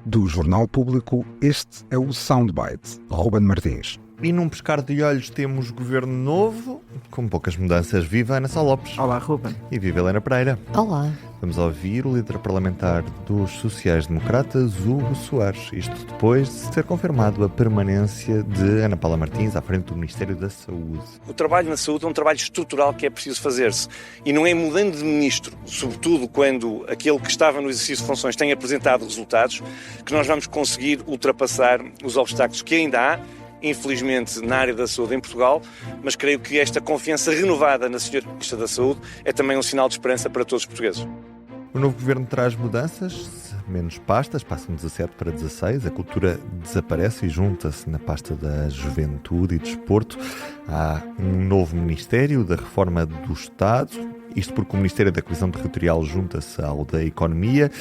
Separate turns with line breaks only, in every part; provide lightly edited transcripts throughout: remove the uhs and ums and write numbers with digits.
Do Jornal Público, este é o Soundbite. Ruben Martins.
E num pescar de olhos temos governo novo, com poucas mudanças. Viva Ana Sá Lopes.
Olá, Ruben.
E viva Helena Pereira.
Olá.
Vamos ouvir o líder parlamentar dos sociais-democratas, Hugo Soares. Isto depois de ser confirmado a permanência de Ana Paula Martins à frente do Ministério da Saúde.
O trabalho na saúde é um trabalho estrutural que é preciso fazer-se. E não é mudando de ministro, sobretudo quando aquele que estava no exercício de funções tem apresentado resultados, que nós vamos conseguir ultrapassar os obstáculos que ainda há, infelizmente, na área da saúde em Portugal, mas creio que esta confiança renovada na Sra. Ministra da Saúde é também um sinal de esperança para todos os portugueses.
O novo governo traz mudanças, menos pastas, passam de 17 para 16, a cultura desaparece e junta-se na pasta da juventude e desporto. Há um novo Ministério da Reforma do Estado, isto porque o Ministério da Coesão Territorial junta-se ao da Economia.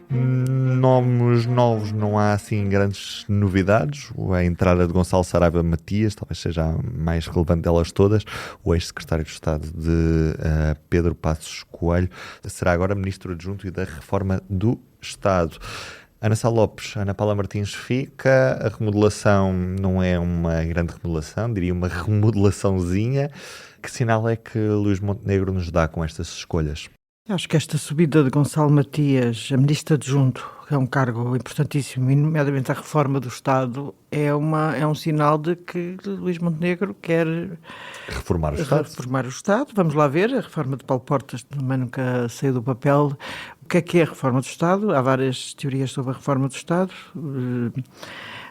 Nomes novos, não há assim grandes novidades. A entrada de Gonçalo Saraiva Matias talvez seja a mais relevante delas todas. O ex-secretário de Estado de Pedro Passos Coelho será agora Ministro Adjunto e da Reforma do Estado. Ana Sá Lopes, Ana Paula Martins fica. A remodelação não é uma grande remodelação, diria uma remodelaçãozinha. Que sinal é que Luís Montenegro nos dá com estas escolhas?
Acho que esta subida de Gonçalo Matias a Ministro Adjunto, que é um cargo importantíssimo, e nomeadamente a reforma do Estado, é um sinal de que Luís Montenegro quer
reformar o Estado.
Vamos lá ver, a reforma de Paulo Portas também nunca saiu do papel. O que é a reforma do Estado? Há várias teorias sobre a reforma do Estado.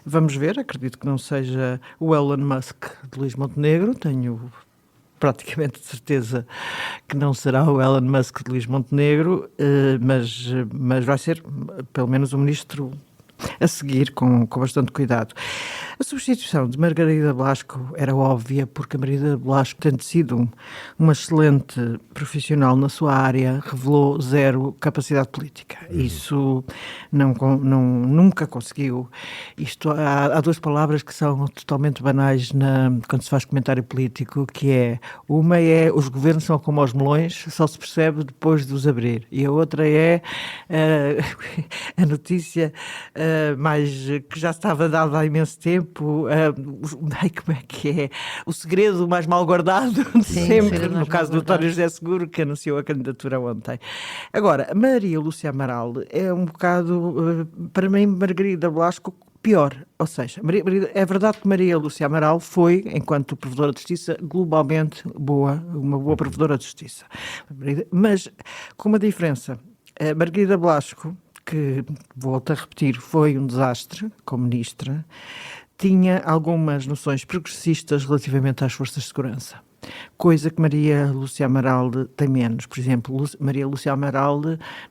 Vamos ver, acredito que não seja o Elon Musk de Luís Montenegro, tenho praticamente de certeza que não será o Elon Musk de Luís Montenegro, mas vai ser pelo menos um ministro a seguir com bastante cuidado. A substituição de Margarida Blasco era óbvia, porque a Margarida Blasco, tendo sido uma excelente profissional na sua área, revelou zero capacidade política. Isso nunca conseguiu. Há duas palavras que são totalmente banais quando se faz comentário político, que é, uma é os governos são como os melões, só se percebe depois de os abrir. E a outra é a notícia mais que já estava dada há imenso tempo, como é que é? O segredo mais mal guardado de sempre, no caso do António José Seguro, que anunciou a candidatura ontem. Agora, Maria Lúcia Amaral é um bocado, para mim, Margarida Blasco, pior. Ou seja, é verdade que Maria Lúcia Amaral foi, enquanto provedora de justiça, globalmente uma boa provedora de justiça. Mas com uma diferença. A Margarida Blasco, que, volto a repetir, foi um desastre como ministra, tinha algumas noções progressistas relativamente às forças de segurança. Coisa que Maria Lúcia Amaral tem menos. Por exemplo, Maria Lúcia Amaral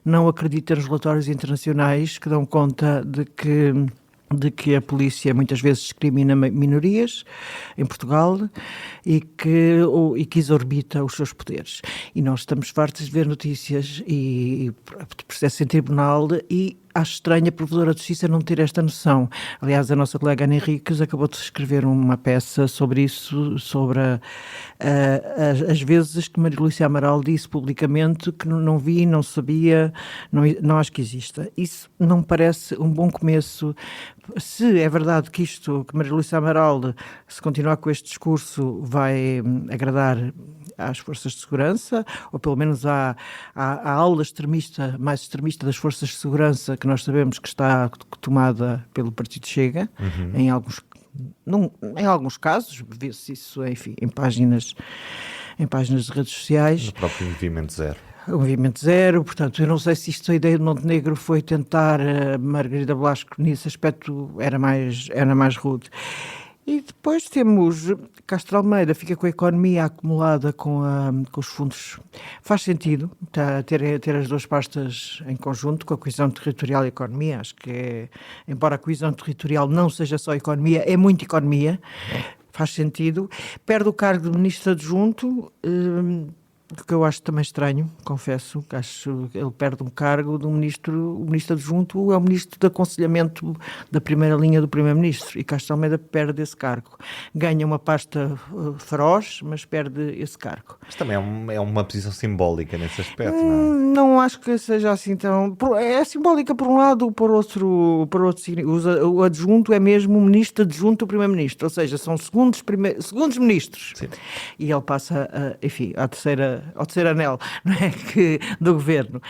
não acredita nos relatórios internacionais que dão conta de que a polícia muitas vezes discrimina minorias em Portugal e que exorbita os seus poderes. E nós estamos fartos de ver notícias e processos em tribunal e acho estranho a provedora de justiça não ter esta noção. Aliás, a nossa colega Ana Henriques acabou de escrever uma peça sobre isso, sobre as vezes que Maria Lúcia Amaral disse publicamente que não vi, não sabia, não acho que exista. Isso não me parece um bom começo. Se é verdade que Maria Lúcia Amaral, se continuar com este discurso, vai agradar às forças de segurança, ou pelo menos à ala mais extremista das forças de segurança, que nós sabemos que está tomada pelo Partido Chega, em alguns casos, vê-se isso, enfim, em páginas de redes sociais.
No próprio Movimento Zero.
O Movimento Zero, portanto, eu não sei se a ideia de Montenegro foi tentar Margarida Blasco, nesse aspecto era mais rude. E depois temos Castro Almeida, fica com a economia acumulada com os fundos. Faz sentido ter as duas pastas em conjunto, com a coesão territorial e a economia. Acho que, embora a coesão territorial não seja só economia, é muito economia. Faz sentido. Perde o cargo de ministro adjunto. O que eu acho também estranho, confesso, que acho que ele perde um cargo do ministro. O ministro adjunto é o ministro de aconselhamento da primeira linha do primeiro-ministro, e Castro Almeida perde esse cargo. Ganha uma pasta feroz, mas perde esse cargo.
Mas também é uma posição simbólica nesse aspecto, não é?
Não acho que seja assim tão... É simbólica por um lado, por outro o adjunto é mesmo o ministro adjunto do primeiro-ministro, ou seja, são segundos ministros.
Sim.
E ele passa, enfim, ao terceiro anel, não é? Do governo.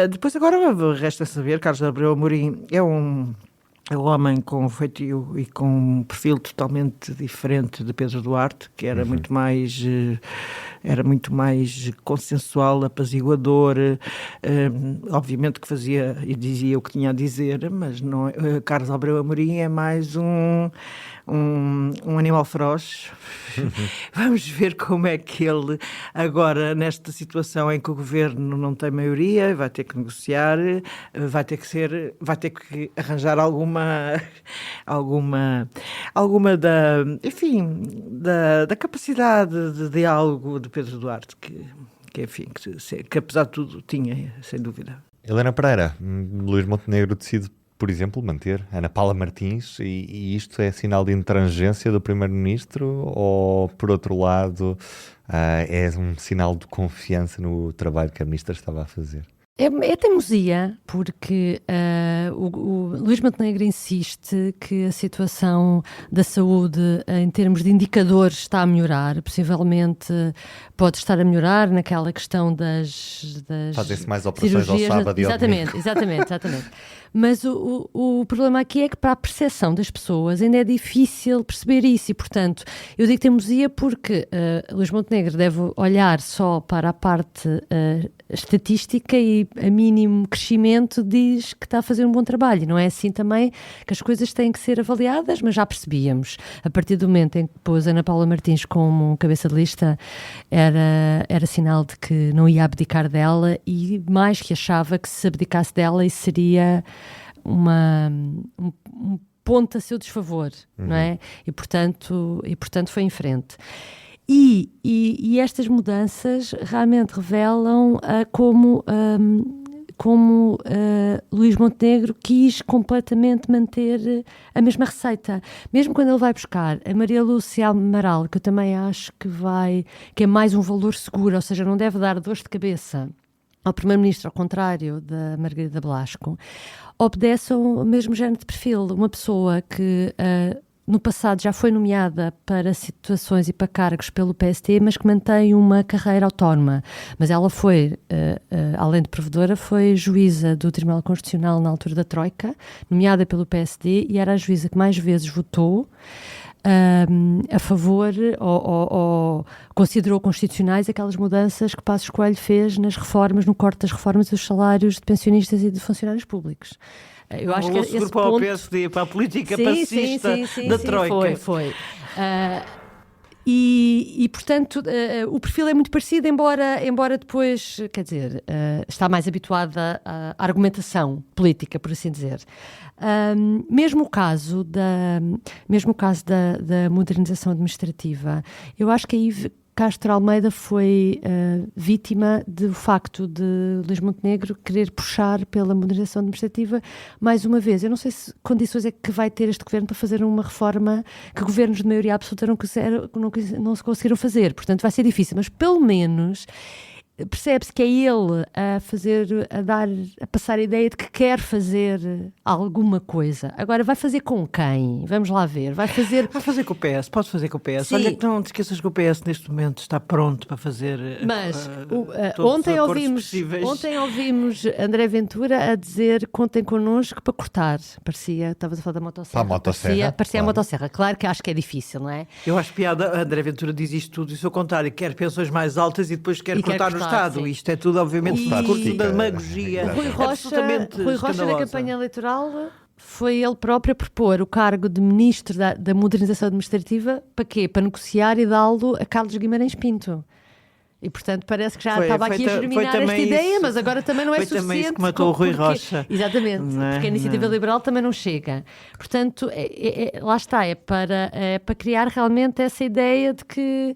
Depois agora resta saber, Carlos Abreu Amorim é um homem com feitio e com um perfil totalmente diferente de Pedro Duarte, que era muito mais consensual, apaziguador, obviamente que fazia e dizia o que tinha a dizer, mas não, Carlos Abreu Amorim é mais um animal feroz. Vamos ver como é que ele agora, nesta situação em que o governo não tem maioria, vai ter que negociar, vai ter que arranjar alguma da capacidade de diálogo de Pedro Duarte, que apesar de tudo tinha, sem dúvida.
Helena Pereira, Luís Montenegro decide, por exemplo, manter Ana Paula Martins, e isto é sinal de intransigência do primeiro-ministro, ou, por outro lado, é um sinal de confiança no trabalho que a ministra estava a fazer?
É teimosia, porque o Luís Montenegro insiste que a situação da saúde, em termos de indicadores, está a melhorar. Possivelmente pode estar a melhorar naquela questão das
Fazem-se mais operações ao sábado e ao domingo.
Exatamente. Mas o problema aqui é que, para a percepção das pessoas, ainda é difícil perceber isso, e, portanto, eu digo teimosia porque Luís Montenegro deve olhar só para a parte estatística e, a mínimo crescimento, diz que está a fazer um bom trabalho. Não é assim também que as coisas têm que ser avaliadas, mas já percebíamos. A partir do momento em que pôs Ana Paula Martins como cabeça de lista, era sinal de que não ia abdicar dela, e mais que achava que, se abdicasse dela, isso seria um ponto a seu desfavor, não é? E portanto foi em frente. E estas mudanças realmente revelam como Luís Montenegro quis completamente manter a mesma receita. Mesmo quando ele vai buscar a Maria Lúcia Amaral, que eu também acho que é mais um valor seguro, ou seja, não deve dar dores de cabeça ao primeiro-ministro, ao contrário da Margarida Blasco, obedece ao mesmo género de perfil. Uma pessoa que no passado já foi nomeada para situações e para cargos pelo PST, mas que mantém uma carreira autónoma. Mas ela foi, além de provedora, foi juíza do Tribunal Constitucional na altura da Troika, nomeada pelo PSD, e era a juíza que mais vezes votou a favor ou considerou constitucionais aquelas mudanças que Passos Coelho fez no corte das reformas dos salários de pensionistas e de funcionários públicos. Eu acho que esse
para
ponto...
o PSD, para a política passista da Troika.
Foi. E portanto, o perfil é muito parecido, embora depois, quer dizer, está mais habituada à argumentação política, por assim dizer. Mesmo o caso da modernização administrativa, eu acho que aí Castro Almeida foi vítima do facto de Luís Montenegro querer puxar pela modernização administrativa mais uma vez. Eu não sei se condições é que vai ter este governo para fazer uma reforma que governos de maioria absoluta não se conseguiram fazer. Portanto, vai ser difícil, mas pelo menos percebe-se que é ele a passar a ideia de que quer fazer alguma coisa. Agora, vai fazer com quem? Vamos lá ver. Vai fazer
com o PS, pode fazer com o PS.
Sim.
Olha, que não te esqueças que o PS neste momento está pronto para fazer.
Mas
ontem
ouvimos André Ventura a dizer: contem connosco para cortar. Estavas a falar da motosserra. Parecia
claro.
a motosserra. Claro que acho que é difícil, não é?
Eu acho piada, André Ventura diz isto tudo, e ao contrário, quer pensões mais altas e depois quer cortar no Estado.
Sim.
Isto é tudo, obviamente, discurso da demagogia.
Rui Rocha, na campanha eleitoral, foi ele próprio a propor o cargo de Ministro da Modernização Administrativa. Para quê? Para negociar e dá-lo a Carlos Guimarães Pinto. E, portanto, parece que já estava aqui a germinar esta ideia, mas agora também não é suficiente.
Foi também isso que matou o Rui Rocha.
Exatamente, porque a Iniciativa Liberal também não chega. Portanto, lá está, é para criar realmente essa ideia de que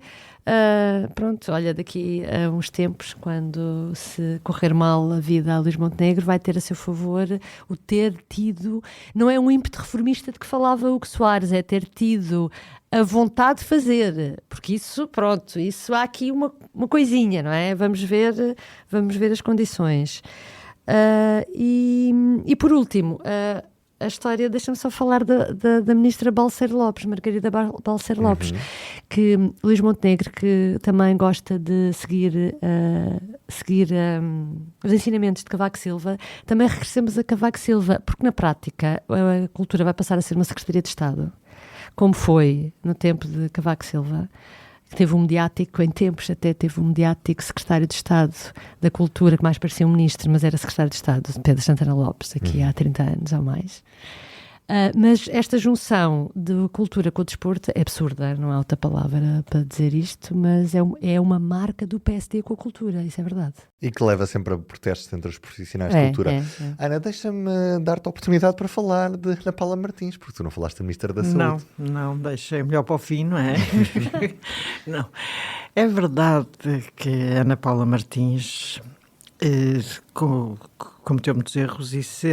Pronto, olha, daqui a uns tempos, quando se correr mal a vida a Luís Montenegro, vai ter a seu favor o ter tido, não é um ímpeto reformista de que falava Hugo Soares, é ter tido a vontade de fazer, porque isso, pronto, isso há aqui uma coisinha, não é? Vamos ver as condições. E por último, a história, deixa-me só falar da ministra Balseiro Lopes, Margarida Balseiro Lopes, que Luís Montenegro, que também gosta de seguir os ensinamentos de Cavaco Silva, também regressamos a Cavaco Silva, porque na prática a cultura vai passar a ser uma Secretaria de Estado, como foi no tempo de Cavaco Silva, que teve um mediático, em tempos até teve um mediático secretário de Estado da Cultura, que mais parecia um ministro, mas era secretário de Estado, Pedro Santana Lopes, aqui há 30 anos ou mais. Mas esta junção de cultura com o desporto é absurda, não há outra palavra para dizer isto, mas é uma marca do PSD com a cultura, isso é verdade.
E que leva sempre a protestos entre os profissionais de cultura. Ana, deixa-me dar-te a oportunidade para falar de Ana Paula Martins, porque tu não falaste da Ministra da Saúde.
Não, deixei melhor para o fim, não é? Não. É verdade que Ana Paula Martins cometeu muitos erros e se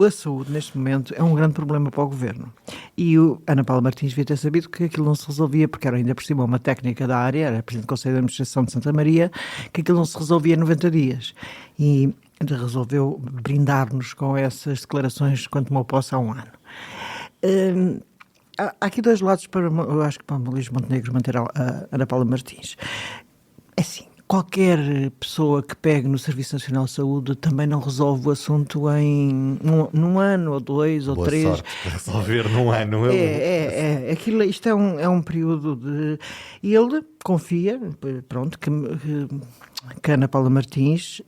a saúde, neste momento, é um grande problema para o Governo. E Ana Paula Martins devia ter sabido que aquilo não se resolvia, porque era ainda por cima uma técnica da área, era Presidente do Conselho de Administração de Santa Maria, que aquilo não se resolvia em 90 dias. E resolveu brindar-nos com essas declarações quando tomou posse há um ano. Há aqui dois lados eu acho que para o Luís Montenegro manter a Ana Paula Martins. É assim. Qualquer pessoa que pegue no Serviço Nacional de Saúde também não resolve o assunto num ano, ou 2, ou 3.
Boa sorte para resolver num ano.
Isto é um período de... E ele confia, pronto, que Ana Paula Martins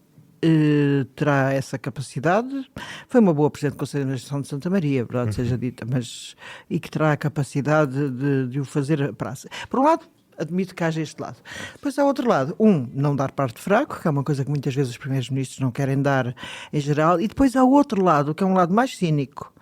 terá essa capacidade. Foi uma boa Presidente do Conselho de Administração de Santa Maria, verdade seja dita, e que terá a capacidade de o fazer a praça. Por um lado, admito que haja este lado. Depois há outro lado. Não dar parte fraco, que é uma coisa que muitas vezes os primeiros ministros não querem dar em geral. E depois há outro lado, que é um lado mais cínico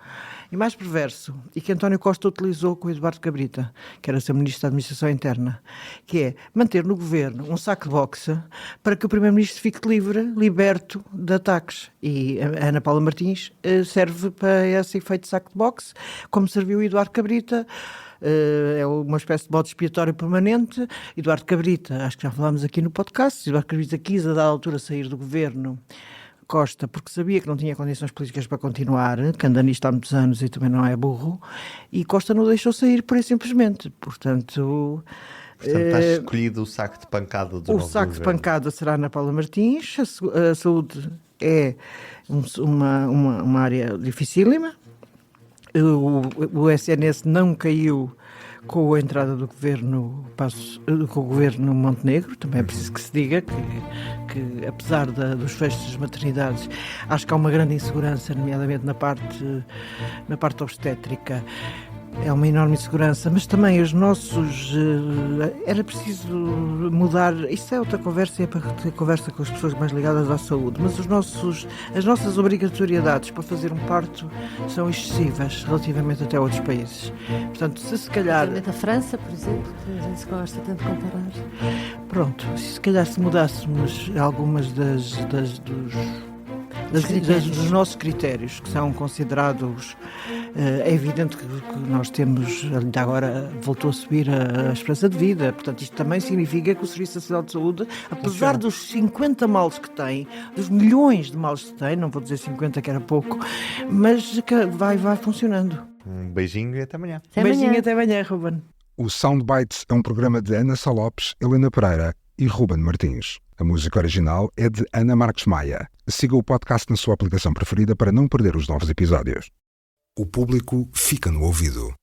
e mais perverso, e que António Costa utilizou com o Eduardo Cabrita, que era seu ministro da Administração Interna, que é manter no governo um saco de boxe para que o primeiro-ministro fique liberto de ataques. E a Ana Paula Martins serve para esse efeito de saco de boxe, como serviu o Eduardo Cabrita. É uma espécie de bode expiatório permanente. Eduardo Cabrita, acho que já falámos aqui no podcast, Eduardo Cabrita quis a dada altura sair do governo Costa porque sabia que não tinha condições políticas para continuar, que anda nisto há muitos anos e também não é burro, e Costa não o deixou sair por aí simplesmente. Portanto,
está escolhido o saco de pancada do novo governo. O saco
de pancada será Ana Paula Martins. A saúde é uma área dificílima. O SNS não caiu com a entrada do governo com o governo Montenegro, também é preciso que se diga que apesar dos fechos das maternidades, acho que há uma grande insegurança, nomeadamente na parte obstétrica. É uma enorme insegurança, mas também os nossos... era preciso mudar... Isto é outra conversa, é para ter conversa com as pessoas mais ligadas à saúde, mas as nossas obrigatoriedades para fazer um parto são excessivas relativamente até a outros países. Portanto, se calhar...
A França, por exemplo, que a gente gosta tanto de comparar.
Pronto, se calhar se mudássemos algumas dos nossos critérios, que são considerados... É evidente que nós temos, ainda agora voltou a subir a esperança de vida, portanto isto também significa que o Serviço Nacional de Saúde, apesar dos 50 males que tem, dos milhões de males que tem, não vou dizer 50 que era pouco, mas que vai funcionando.
Um beijinho e até amanhã.
Beijinho e até amanhã, Ruben.
O Soundbites é um programa de Ana Sá Lopes, Helena Pereira e Ruben Martins. A música original é de Ana Marques Maia. Siga o podcast na sua aplicação preferida para não perder os novos episódios. O público fica no ouvido.